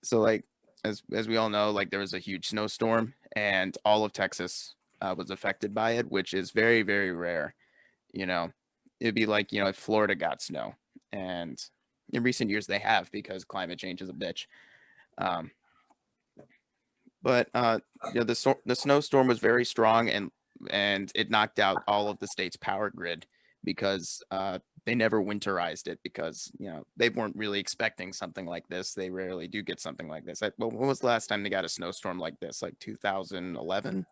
So like as we all know, like there was a huge snowstorm and all of Texas was affected by it, which is very, very rare. You know, it'd be like, if Florida got snow. And in recent years they have because climate change is a bitch. Um, but the snowstorm was very strong and it knocked out all of the state's power grid because they never winterized it because they weren't really expecting something like this. They rarely do get something like this. Well, when was the last time they got a snowstorm like this? Like 2011?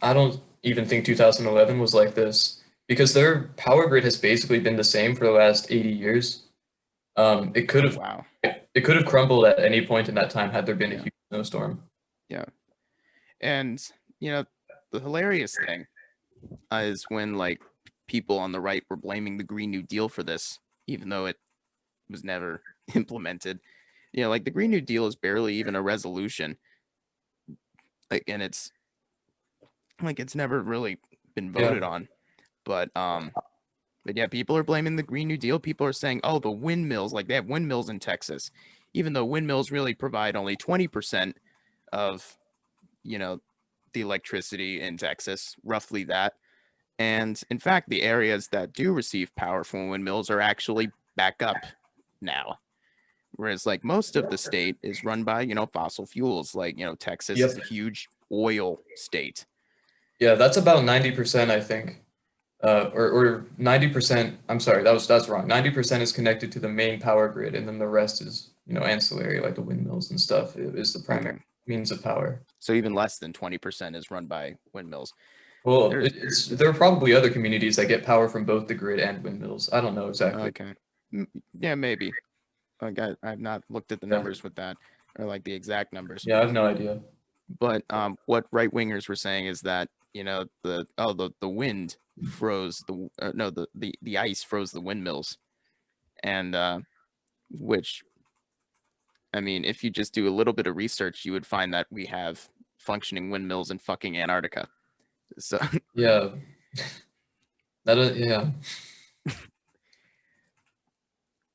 I don't even think 2011 was like this because their power grid has basically been the same for the last 80 years. It could Oh have wow. it could have crumbled at any point in that time had there been a Yeah. huge snowstorm. Yeah. And you know, the hilarious thing is when like people on the right were blaming the Green New Deal for this, even though it was never implemented. Like the Green New Deal is barely even a resolution. Like, and it's never really been Yeah. voted on. But but yeah, people are blaming the Green New Deal. People are saying, oh, the windmills, like they have windmills in Texas, even though windmills really provide only 20% of, you know, the electricity in Texas, roughly that. And in fact, the areas that do receive power from windmills are actually back up now. Whereas like most of the state is run by, fossil fuels. Like, Texas is Yep. a huge oil state. Yeah, that's about 90%, I think. Or 90%, I'm sorry, that's wrong. 90% is connected to the main power grid, and then the rest is, ancillary, like the windmills and stuff, is the primary Okay. means of power. So even less than 20% is run by windmills. Well, There's there are probably other communities that get power from both the grid and windmills. I don't know exactly. okay. Yeah, maybe. I've not looked at the Yeah, numbers with that or like the exact numbers. yeah, I have no idea. But what right wingers were saying is that the wind froze the no the ice froze the windmills, and which I mean, if you just do a little bit of research, you would find that we have functioning windmills in fucking Antarctica. So Yeah, yeah.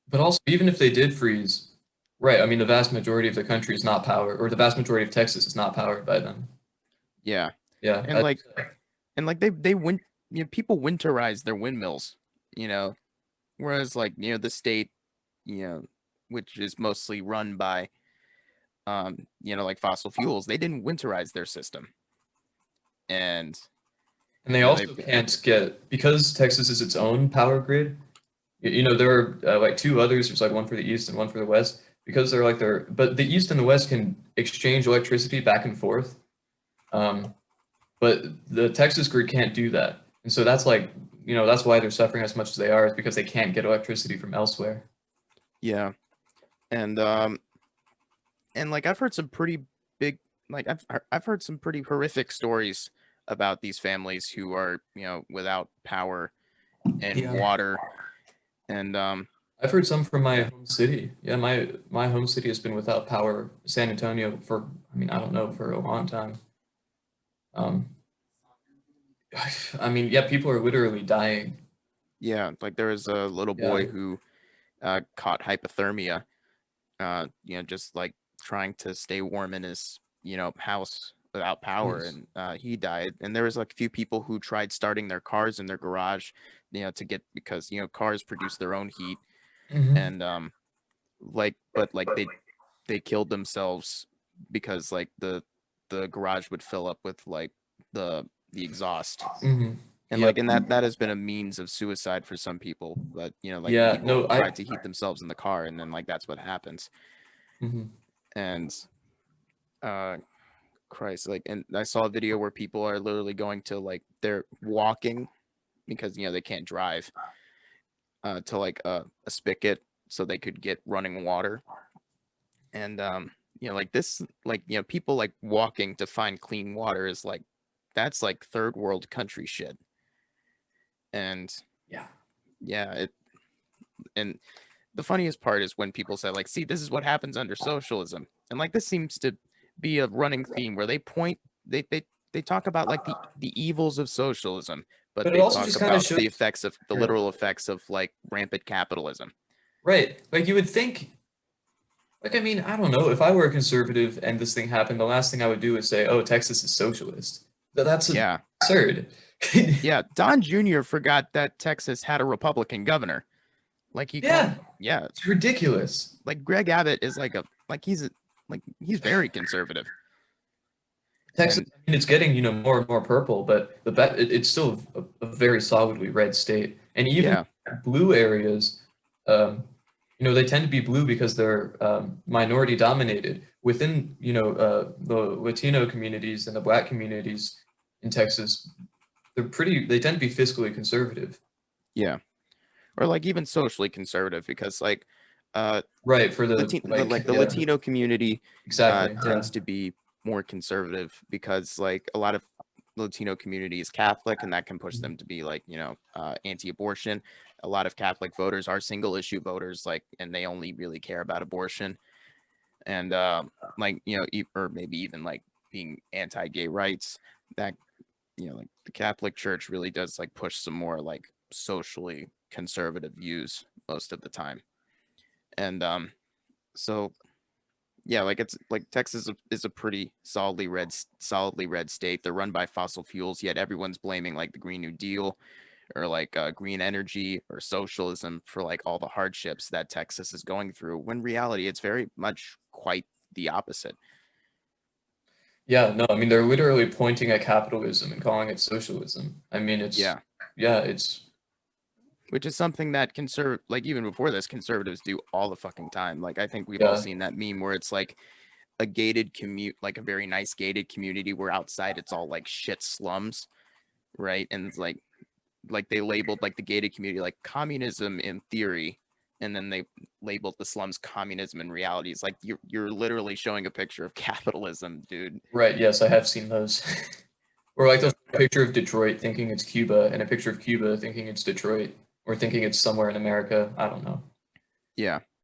But also, even if they did freeze, right? I mean, the vast majority of the country is not powered, or the vast majority of Texas is not powered by them. yeah, Yeah, and like they win. People winterize their windmills. You know, whereas like the state, you know, which is mostly run by like fossil fuels, they didn't winterize their system, and and they they also can't get because Texas is its own power grid. There are like two others. There's like one for the east and one for the west because but the east and the west can exchange electricity back and forth. Um, but the Texas grid can't do that, and so that's like that's why they're suffering as much as they are is because they can't get electricity from elsewhere. yeah, and like I've heard some pretty big like I've heard some pretty horrific stories about these families who are without power and Yeah. water and I've heard some from my home city. Yeah, my home city has been without power, San Antonio, for I mean, I don't know, for a long time. Um, I mean, yeah, people are literally dying. yeah, like there was a little Yeah. boy who caught hypothermia just like trying to stay warm in his house without power, Jeez. and he died. And there was like a few people who tried starting their cars in their garage to get because cars produce their own heat, Hmm. and but like they killed themselves because like the garage would fill up with like the exhaust, Hmm. and Yep. like and that has been a means of suicide for some people. But like Yeah. people No, try to heat themselves in the car, and then like that's what happens. mhm. And uh Christ, like, and I saw a video where people are literally going to like they're walking because they can't drive to like a spigot so they could get running water. And like this, like people like walking to find clean water is like that's like third world country shit. And Yeah. yeah, and the funniest part is when people say like, see, this is what happens under socialism, and like this seems to be a running theme where they talk about like the evils of socialism, but But it they also talk just kind of about shows, the effects of the right? literal effects of like rampant capitalism. Right. Like you would think, Like, I mean, I don't know. If I were a conservative and this thing happened, the last thing I would do is say, "Oh, Texas is socialist." That's Yeah. absurd. Yeah. Don Jr. forgot that Texas had a Republican governor. Like he called, Yeah, yeah, it's ridiculous. like Greg Abbott is like he's very conservative. Texas, And I mean, it's getting, more and more purple, but it's still a very solidly red state. And even yeah, blue areas, um, they tend to be blue because they're minority dominated. Within, the Latino communities and the Black communities in Texas, they tend to be fiscally conservative. yeah. Or like even socially conservative because like Right, for the yeah, Latino community exactly. Yeah. tends to be more conservative because like a lot of Latino community is Catholic and that can push them to be like, anti-abortion. A lot of Catholic voters are single issue voters, like, and they only really care about abortion. And like, or maybe even like being anti-gay rights. That, like the Catholic Church really does like push some more like socially conservative views most of the time. And so yeah, like it's like Texas is a pretty solidly red state. They're run by fossil fuels, yet everyone's blaming like the Green New Deal or like green energy or socialism for like all the hardships that Texas is going through. When reality, it's very much quite the opposite. Yeah, no, I mean, they're literally pointing at capitalism and calling it socialism. I mean, Yeah, yeah, it's, which is something that like even before this, conservatives do all the fucking time. Like I think we've all yeah, seen that meme where it's like a gated commute, like a very nice gated community where outside it's all like shit slums, right? And it's like they labeled like the gated community like communism in theory, and then they labeled the slums communism in reality. It's like you're literally showing a picture of capitalism, dude. right. Yes, I have seen those. Or like those picture of Detroit thinking it's Cuba and a picture of Cuba thinking it's Detroit or thinking it's somewhere in America. I don't know. Yeah.